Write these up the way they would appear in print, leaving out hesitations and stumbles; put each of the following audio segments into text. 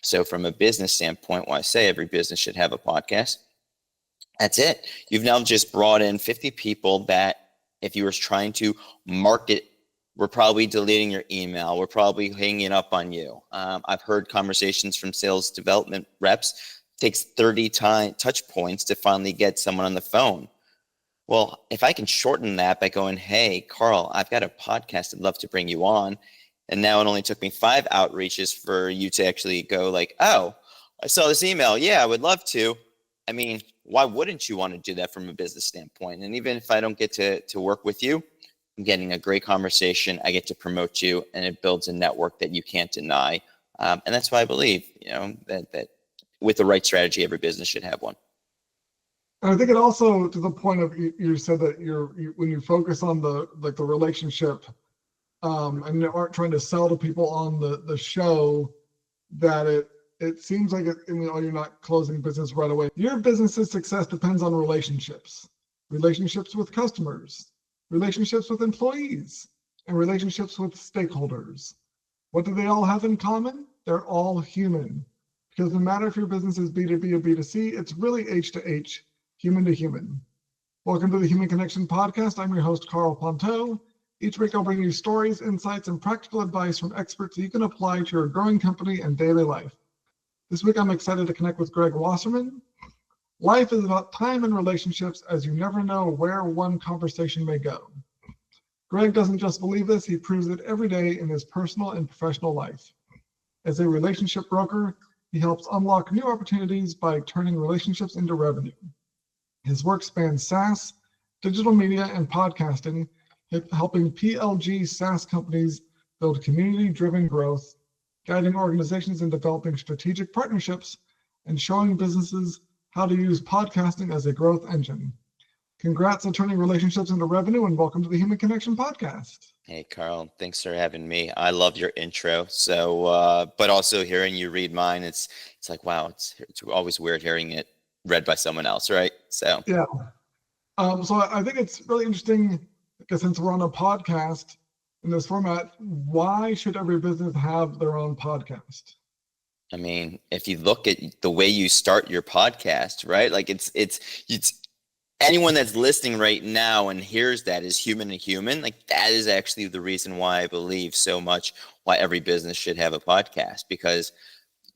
So from a business standpoint, why I say every business should have a podcast, that's it. You've now just brought in 50 people that if you were trying to market, we're probably deleting your email. We're probably hanging up on you. I've heard conversations from sales development reps. It takes 30 touch points to finally get someone on the phone. Well, if I can shorten that by going, hey, Carl, I've got a podcast. I'd love to bring you on. And now it only took me 5 outreaches for you to actually go like, oh, I saw this email. Yeah, I would love to. I mean, why wouldn't you want to do that from a business standpoint? And even if I don't get to work with you, I'm getting a great conversation. I get to promote you, and it builds a network that you can't deny. And that's why I believe, that with the right strategy, every business should have one. And I think it also, to the point of you said that when you focus on the relationship, and you aren't trying to sell to people on the show, that it seems like you're not closing business right away. Your business's success depends on relationships with customers, relationships with employees, and relationships with stakeholders. What do they all have in common? They're all human. Because no matter if your business is B2B or B2C, it's really H to H, human to human. Welcome to the Human Connection Podcast. I'm your host, Carl Ponto. Each week I'll bring you stories, insights, and practical advice from experts that you can apply to your growing company and daily life. This week I'm excited to connect with Greg Wasserman. Life is about time and relationships, as you never know where one conversation may go. Greg doesn't just believe this, he proves it every day in his personal and professional life. As a relationship broker, he helps unlock new opportunities by turning relationships into revenue. His work spans SaaS, digital media, and podcasting, helping PLG SaaS companies build community-driven growth, guiding organizations in developing strategic partnerships, and showing businesses how to use podcasting as a growth engine. Congrats on turning relationships into revenue, and welcome to the Human Connection Podcast. Hey, Carl, thanks for having me. I love your intro. So, but also hearing you read mine, it's like, wow, it's always weird hearing it read by someone else, right? So yeah. So I think it's really interesting, because since we're on a podcast in this format, why should every business have their own podcast? I mean, if you look at the way you start your podcast, right? Like it's anyone that's listening right now and hears that is human to human. Like that is actually the reason why I believe so much why every business should have a podcast, because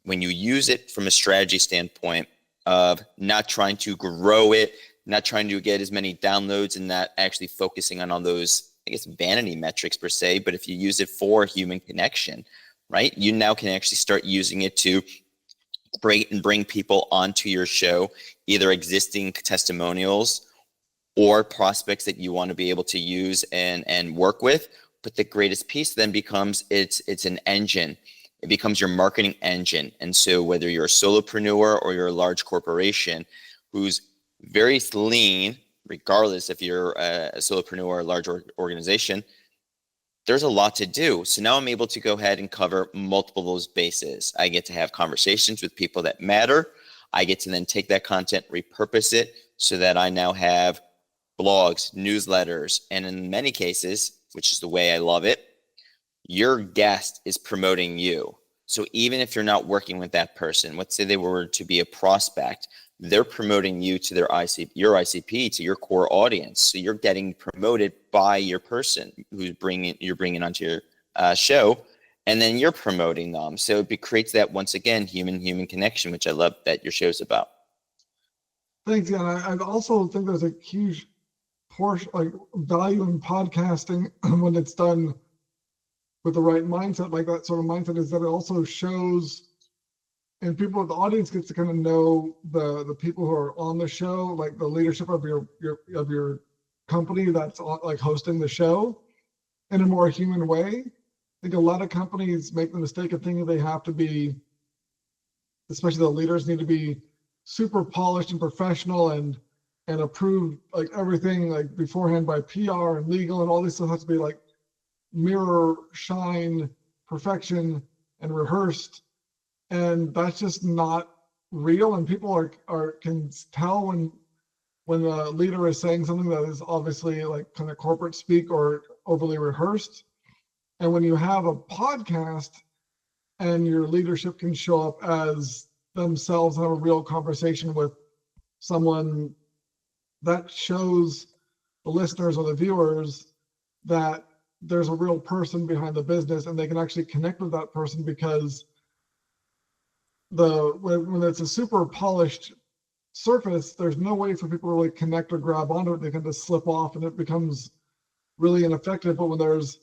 when you use it from a strategy standpoint of not trying to grow it, not trying to get as many downloads, and not actually focusing on all those, I guess, vanity metrics per se, but if you use it for human connection, right, you now can actually start using it to bring people onto your show, either existing testimonials or prospects that you want to be able to use and work with. But the greatest piece then becomes it's an engine. It becomes your marketing engine. And so whether you're a solopreneur or you're a large corporation who's very lean, regardless if you're a solopreneur or a large organization, there's a lot to do. So now I'm able to go ahead and cover multiple of those bases. I get to have conversations with people that matter. I get to then take that content, repurpose it so that I now have blogs, newsletters, and in many cases, which is the way I love it, your guest is promoting you. So even if you're not working with that person, let's say they were to be a prospect, they're promoting you to your ICP, to your core audience. So you're getting promoted by your person you're bringing onto your show, and then you're promoting them. So it creates that, once again, human connection, which I love that your show's about. Thanks. Yeah, and I also think there's a huge portion, like, value in podcasting when it's done with the right mindset, like that sort of mindset, is that it also shows, and the audience gets to kind of know the people who are on the show, like the leadership of your company that's like hosting the show, in a more human way. I think a lot of companies make the mistake of thinking they have to be, especially the leaders, need to be super polished and professional and approved, like everything like beforehand by PR and legal, and all this stuff has to be like mirror, shine, perfection, and rehearsed. And that's just not real. And people can tell when the leader is saying something that is obviously like kind of corporate speak or overly rehearsed. And when you have a podcast, and your leadership can show up as themselves and have a real conversation with someone, that shows the listeners or the viewers that there's a real person behind the business, and they can actually connect with that person, because when it's a super polished surface, there's no way for people to really connect or grab onto it. They can just slip off and it becomes really ineffective. But when there's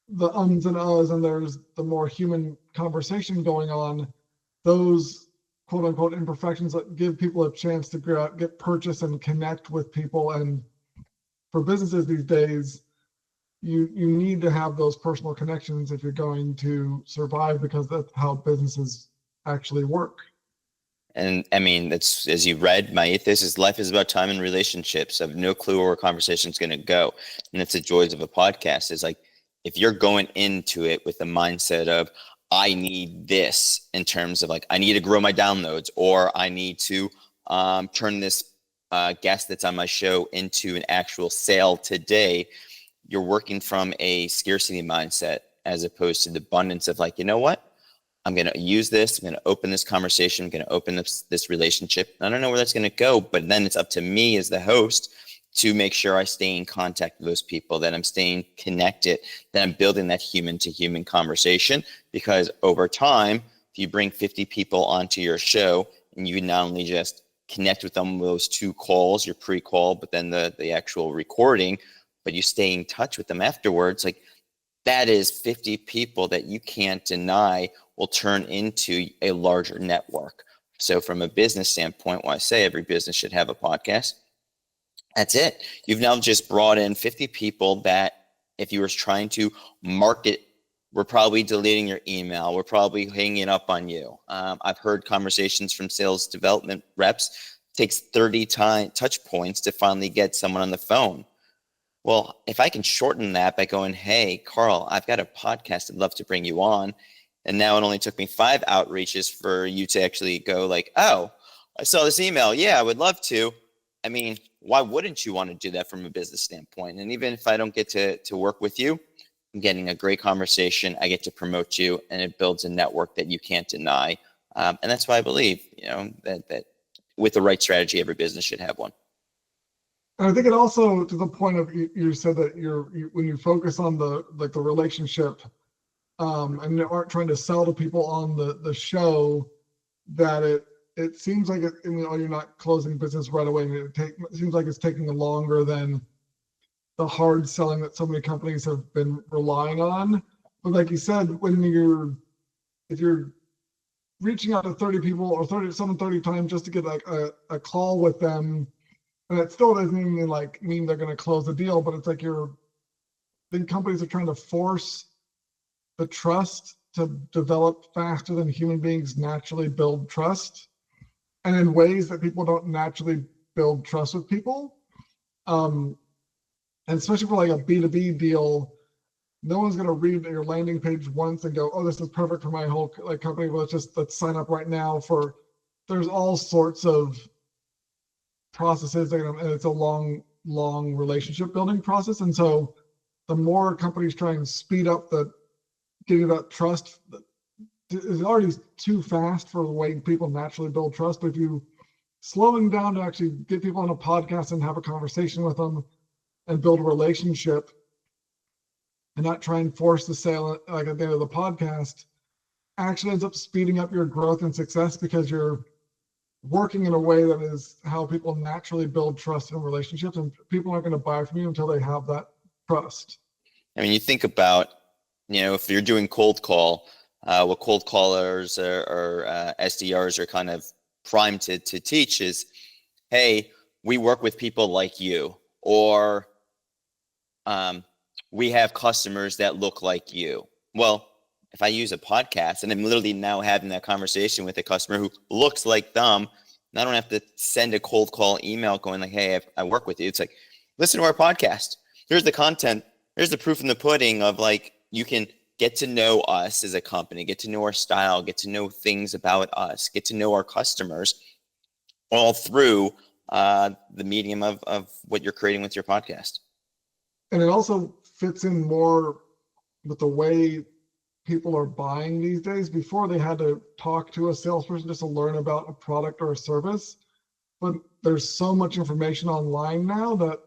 the ums and uhs and there's the more human conversation going on, those quote unquote imperfections that give people a chance to get purchase and connect with people. And for businesses these days, you need to have those personal connections if you're going to survive, because that's how businesses actually work. And I mean, that's, as you read, my ethos is life is about time and relationships. I have no clue where a conversation's going to go. And it's the joys of a podcast, is like, if you're going into it with the mindset of, I need this in terms of like, I need to grow my downloads, or I need to turn this guest that's on my show into an actual sale today, you're working from a scarcity mindset as opposed to the abundance of like, you know what? I'm going to use this. I'm going to open this conversation. I'm going to open this relationship. I don't know where that's going to go, but then it's up to me as the host to make sure I stay in contact with those people, that I'm staying connected, that I'm building that human to human conversation. Because over time, if you bring 50 people onto your show and you not only just connect with them with those 2 calls, your pre-call, but then the actual recording, but you stay in touch with them afterwards, like that is 50 people that you can't deny will turn into a larger network. So from a business standpoint, when I say every business should have a podcast, that's it. You've now just brought in 50 people that if you were trying to market, we're probably deleting your email. We're probably hanging up on you. I've heard conversations from sales development reps, takes 30 touch points to finally get someone on the phone. Well, if I can shorten that by going, hey, Carl, I've got a podcast I'd love to bring you on. And now it only took me 5 outreaches for you to actually go like, oh, I saw this email. Yeah, I would love to. I mean, why wouldn't you want to do that from a business standpoint? And even if I don't get to work with you, I'm getting a great conversation. I get to promote you, and it builds a network that you can't deny. And that's why I believe, that with the right strategy, every business should have one. And I think it also, to the point of you said that when you focus on the relationship, and you aren't trying to sell to people on the show, that it seems like you're not closing business right away. It seems like it's taking longer than the hard selling that so many companies have been relying on. But like you said, if you're reaching out to 30 people or 30 times just to get like a call with them, and it still doesn't even mean they're going to close the deal, but it's like then companies are trying to force the trust to develop faster than human beings naturally build trust, and in ways that people don't naturally build trust with people. And especially for like a B2B deal, no one's going to read your landing page once and go, oh, this is perfect for my whole company. Well, let's sign up right now. There's all sorts of processes, and it's a long relationship building process. And so the more companies try and speed up getting that trust, is already too fast for the way people naturally build trust. But if you slowing down to actually get people on a podcast and have a conversation with them and build a relationship, and not try and force the sale like at the end of the podcast, actually ends up speeding up your growth and success, because you're working in a way that is how people naturally build trust in relationships, and people aren't going to buy from you until they have that trust. I mean, you think about, if you're doing cold call, what cold callers or SDRs are kind of primed to teach is, hey, we work with people like you, or we have customers that look like you. Well, if I use a podcast and I'm literally now having that conversation with a customer who looks like them, and I don't have to send a cold call email going like, hey, I work with you. It's like, listen to our podcast. Here's the content. Here's the proof in the pudding of like, you can get to know us as a company, get to know our style, get to know things about us, get to know our customers, all through the medium of what you're creating with your podcast. And it also fits in more with the way people are buying these days. Before they had to talk to a salesperson just to learn about a product or a service. But there's so much information online now that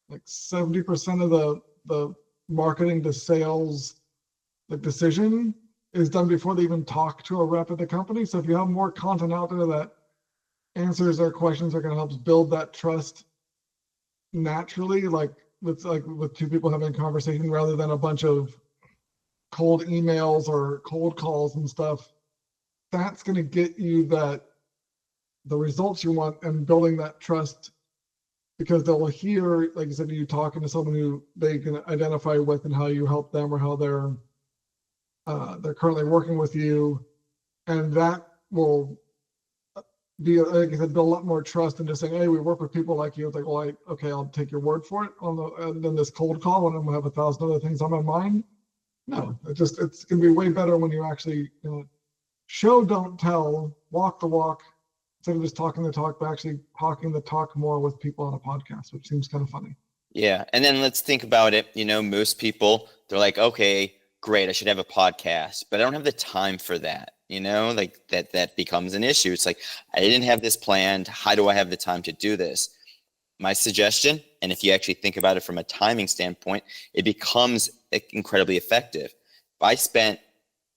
like 70% of the marketing to sales decision is done before they even talk to a rep at the company. So if you have more content out there that answers their questions, are going to help build that trust naturally, like with two people having a conversation rather than a bunch of cold emails or cold calls and stuff, that's going to get you the results you want and building that trust, because they'll hear, like you said, you talking to someone who they can identify with and how you help them or how they're currently working with you, and that will be, like I said, build a lot more trust than just saying, hey, we work with people like you. It's like, well, okay, I'll take your word for it and then this cold call and I'm gonna have 1,000 other things on my mind. No, it's gonna be way better when you actually, show, don't tell, walk the walk, instead of just talking the talk, but actually talking the talk more with people on a podcast, which seems kind of funny. Yeah. And then let's think about it. Most people, they're like, okay, great, I should have a podcast, but I don't have the time for that. Like that becomes an issue. It's like, I didn't have this planned. How do I have the time to do this? My suggestion, and if you actually think about it from a timing standpoint, it becomes incredibly effective. If I spent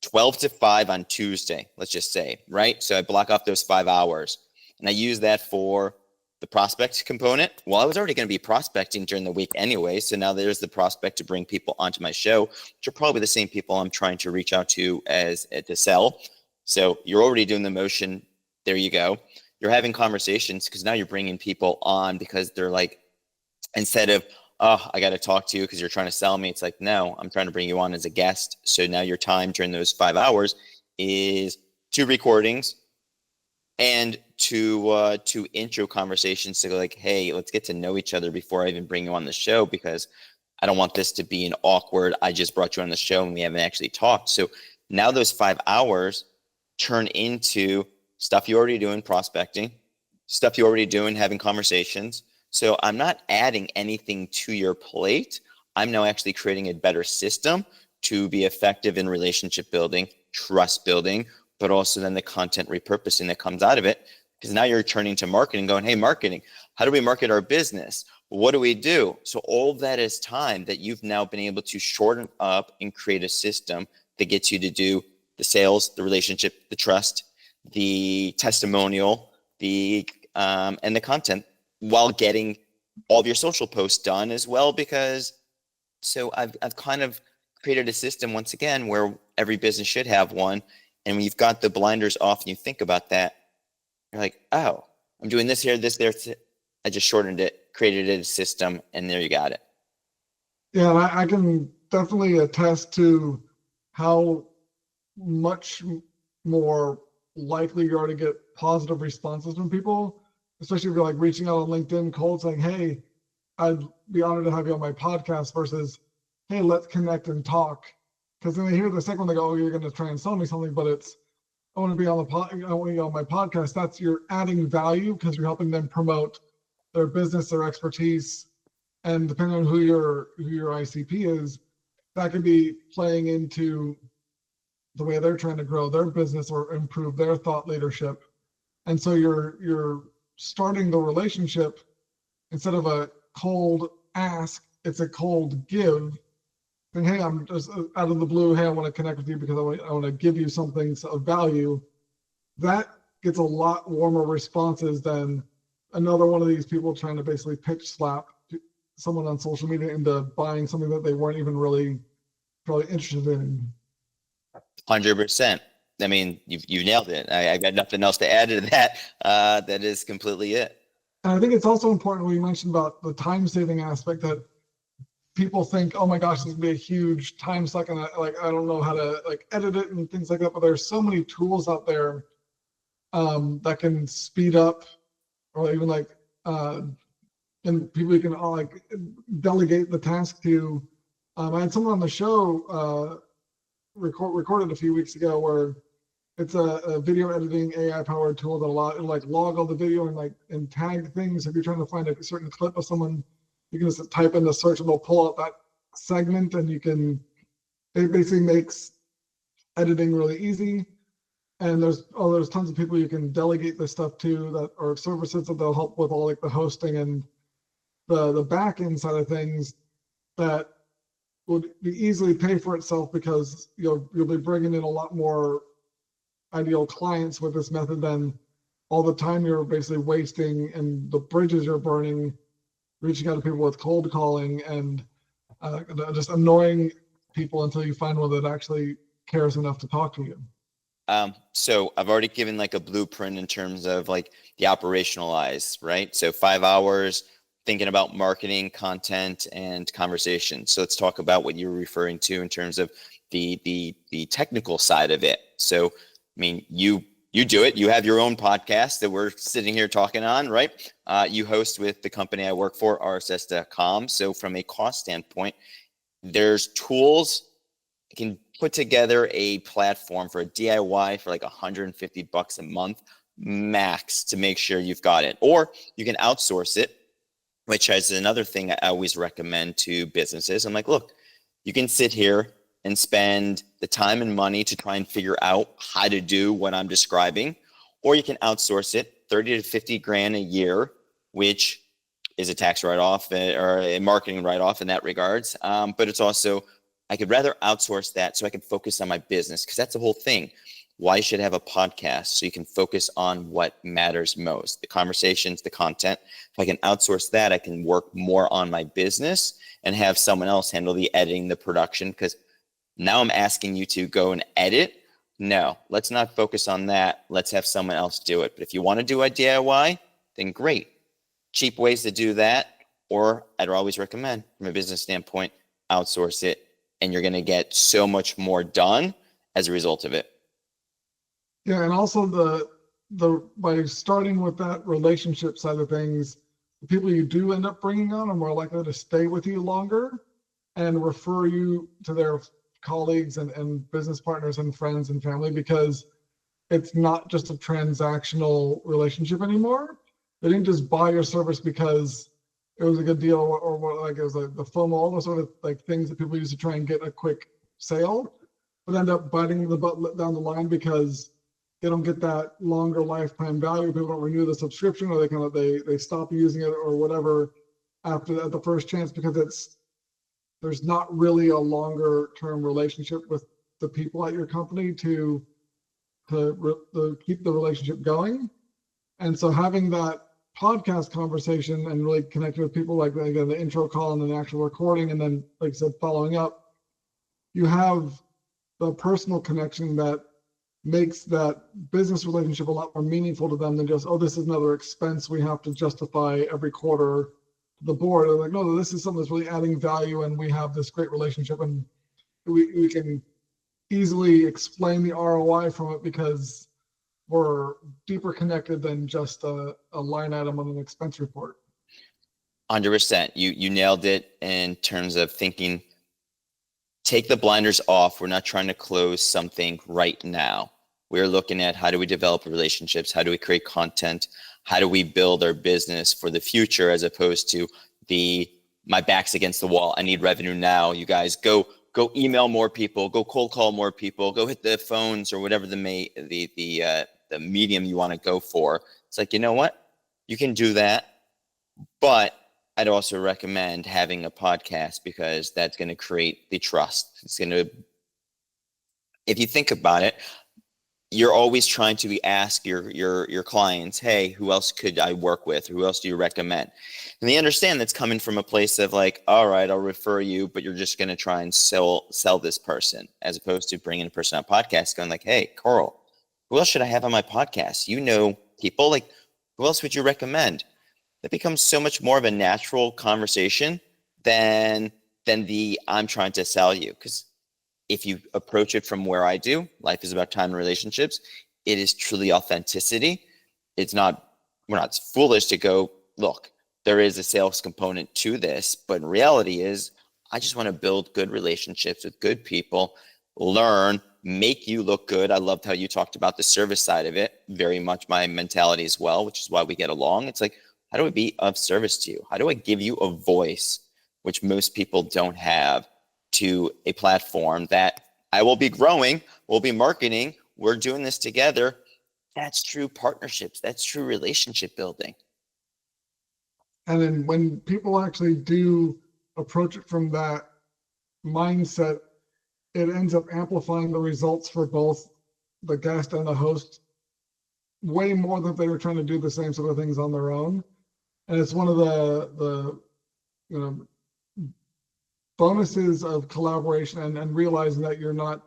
12 to 5 on Tuesday, let's just say, right? So I block off those 5 hours and I use that for the prospect component. Well, I was already going to be prospecting during the week anyway. So now there's the prospect to bring people onto my show, which are probably the same people I'm trying to reach out to to sell. So you're already doing the motion. There you go. You're having conversations because now you're bringing people on because they're like, instead of, oh, I got to talk to you because you're trying to sell me. It's like, no, I'm trying to bring you on as a guest. So now your time during those 5 hours is 2 recordings and two intro conversations to go like, hey, let's get to know each other before I even bring you on the show, because I don't want this to be an awkward, I just brought you on the show and we haven't actually talked. So now those 5 hours turn into stuff you're already doing prospecting, stuff you're already doing having conversations. So I'm not adding anything to your plate. I'm now actually creating a better system to be effective in relationship building, trust building, but also then the content repurposing that comes out of it. Because now you're turning to marketing going, hey, marketing, how do we market our business? What do we do? So all of that is time that you've now been able to shorten up and create a system that gets you to do the sales, the relationship, the trust, the testimonial, and the content, while getting all of your social posts done as well. Because so I've kind of created a system once again where every business should have one. And when you've got the blinders off and you think about that, you're like, oh, I'm doing this here, this there. I just shortened it, created a system, and there you got it. Yeah, and I can definitely attest to how much more likely you are to get positive responses from people, especially if you're like reaching out on LinkedIn cold saying, hey, I'd be honored to have you on my podcast, versus, hey, let's connect and talk. Because then they hear the second one, they go, oh, you're going to try and sell me something, but it's, I want to be on I want to be on my podcast. That's, you're adding value because you're helping them promote their business, their expertise, and depending on who your ICP is, that could be playing into the way they're trying to grow their business or improve their thought leadership. And so you're starting the relationship, instead of a cold ask, it's a cold give. And hey, I'm just out of the blue, hey, I want to connect with you because I want to give you something of value. That gets a lot warmer responses than another one of these people trying to basically pitch slap someone on social media into buying something that they weren't even really probably interested in. 100%. I mean, you nailed it. I got nothing else to add to that. That is completely it. And I think it's also important when you mentioned about the time saving aspect, that people think, oh my gosh, this is gonna be a huge time suck, and I don't know how to like edit it and things like that. But there's so many tools out there that can speed up, or even like and people you can all like delegate the task to. I had someone on the show recorded a few weeks ago where it's a video editing AI powered tool that it'll like log all the video and tag things. If you're trying to find a certain clip of someone, you can just type in the search and it'll pull out that segment, and it basically makes editing really easy. And there's tons of people you can delegate this stuff to that are services that they'll help with all like the hosting and the back end side of things that would be easily pay for itself because you'll be bringing in a lot more ideal clients with this method than all the time you're basically wasting and the bridges you're burning reaching out to people with cold calling and just annoying people until you find one that actually cares enough to talk to you. So I've already given like a blueprint in terms of like the operationalize, right? So 5 hours thinking about marketing, content, and conversation. So let's talk about what you're referring to in terms of the technical side of it. So, I mean, you do it. You have your own podcast that we're sitting here talking on, right? You host with the company I work for, RSS.com. So from a cost standpoint, there's tools. You can put together a platform for a DIY for like $150 a month max to make sure you've got it. Or you can outsource it, which is another thing I always recommend to businesses. I'm like, look, you can sit here and spend the time and money to try and figure out how to do what I'm describing, or you can outsource it, 30 to 50 grand a year, which is a tax write-off or a marketing write-off in that regards. But it's also, I could rather outsource that so I can focus on my business, because that's the whole thing. Why you should have a podcast so you can focus on what matters most, the conversations, the content. If I can outsource that, I can work more on my business and have someone else handle the editing, the production, because now I'm asking you to go and edit. No, let's not focus on that. Let's have someone else do it. But if you want to do a DIY, then great. Cheap ways to do that, or I'd always recommend from a business standpoint, outsource it, and you're going to get so much more done as a result of it. Yeah, and also the by starting with that relationship side of things, the people you do end up bringing on are more likely to stay with you longer and refer you to their colleagues and business partners and friends and family, because it's not just a transactional relationship anymore. They didn't just buy your service because it was a good deal or like it was like the FOMO, all those sort of like things that people use to try and get a quick sale, but end up biting the butt down the line because they don't get that longer lifetime value. People don't renew the subscription, or they stop using it or whatever after the first chance, because there's not really a longer term relationship with the people at your company to keep the relationship going. And so having that podcast conversation and really connecting with people, like again, the intro call and then the actual recording, and then like I said, following up, you have the personal connection that makes that business relationship a lot more meaningful to them than just, oh, this is another expense we have to justify every quarter to the board. They're like, no, this is something that's really adding value, and we have this great relationship, and we can easily explain the ROI from it because we're deeper connected than just a line item on an expense report. 100%. You nailed it in terms of thinking, take the blinders off. We're not trying to close something right now. We're looking at how do we develop relationships? How do we create content? How do we build our business for the future, as opposed to my back's against the wall. I need revenue now. You guys go email more people, go cold call more people, go hit the phones or whatever the medium you want to go for. It's like, you know what? You can do that, but I'd also recommend having a podcast, because that's going to create the trust. It's going to, if you think about it, you're always trying to ask your clients, hey, who else could I work with? Who else do you recommend? And they understand that's coming from a place of like, all right, I'll refer you, but you're just going to try and sell this person, as opposed to bringing a person on a podcast going like, hey, Carl, who else should I have on my podcast? You know people, like, who else would you recommend? That becomes so much more of a natural conversation than the I'm trying to sell you. Because if you approach it from where I do, life is about time and relationships. It is truly authenticity. We're not foolish to go, look, there is a sales component to this, but in reality is I just want to build good relationships with good people, learn, make you look good. I loved how you talked about the service side of it. Very much my mentality as well, which is why we get along. It's like, how do I be of service to you? How do I give you a voice, which most people don't have, to a platform that I will be growing, we'll be marketing, we're doing this together. That's true partnerships. That's true relationship building. And then when people actually do approach it from that mindset, it ends up amplifying the results for both the guest and the host way more than they were trying to do the same sort of things on their own. And it's one of the you know, bonuses of collaboration and realizing that you're not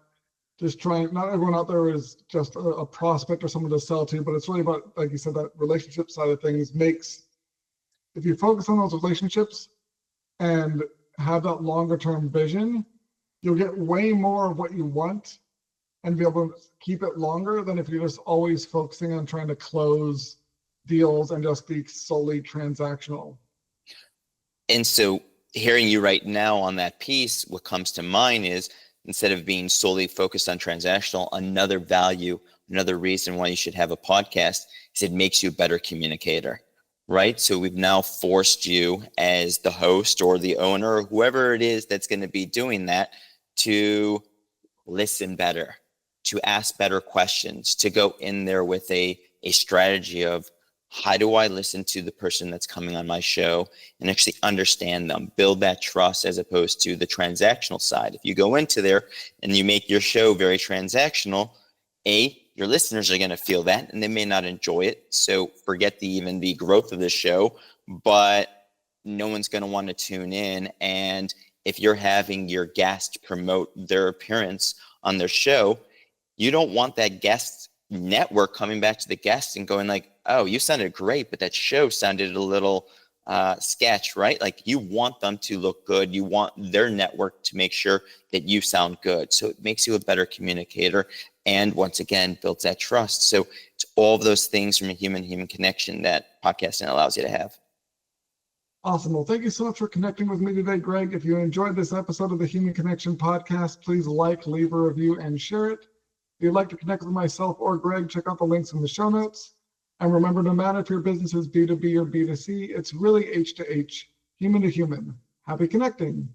just trying, not everyone out there is just a prospect or someone to sell to, but it's really about, like you said, that relationship side of things makes, if you focus on those relationships and have that longer term vision, you'll get way more of what you want and be able to keep it longer than if you're just always focusing on trying to close deals and just be solely transactional. And so hearing you right now on that piece, what comes to mind is, instead of being solely focused on transactional, another value, another reason why you should have a podcast is it makes you a better communicator, right? So we've now forced you as the host or the owner or whoever it is that's going to be doing that to listen better, to ask better questions, to go in there with a strategy of, how do I listen to the person that's coming on my show and actually understand them, build that trust, as opposed to the transactional side. If you go into there and you make your show very transactional, your listeners are going to feel that and they may not enjoy it. So forget even the growth of the show, but no one's going to want to tune in. And if you're having your guest promote their appearance on their show, you don't want that guest network coming back to the guests and going like, oh, you sounded great, but that show sounded a little sketch, right? Like, you want them to look good. You want their network to make sure that you sound good. So it makes you a better communicator. And once again, builds that trust. So it's all of those things from a human connection that podcasting allows you to have. Awesome. Well, thank you so much for connecting with me today, Greg. If you enjoyed this episode of the Human Connection podcast, please like, leave a review, and share it. If you'd like to connect with myself or Greg, check out the links in the show notes. And remember, no matter if your business is B2B or B2C, it's really H to H, human to human. Happy connecting.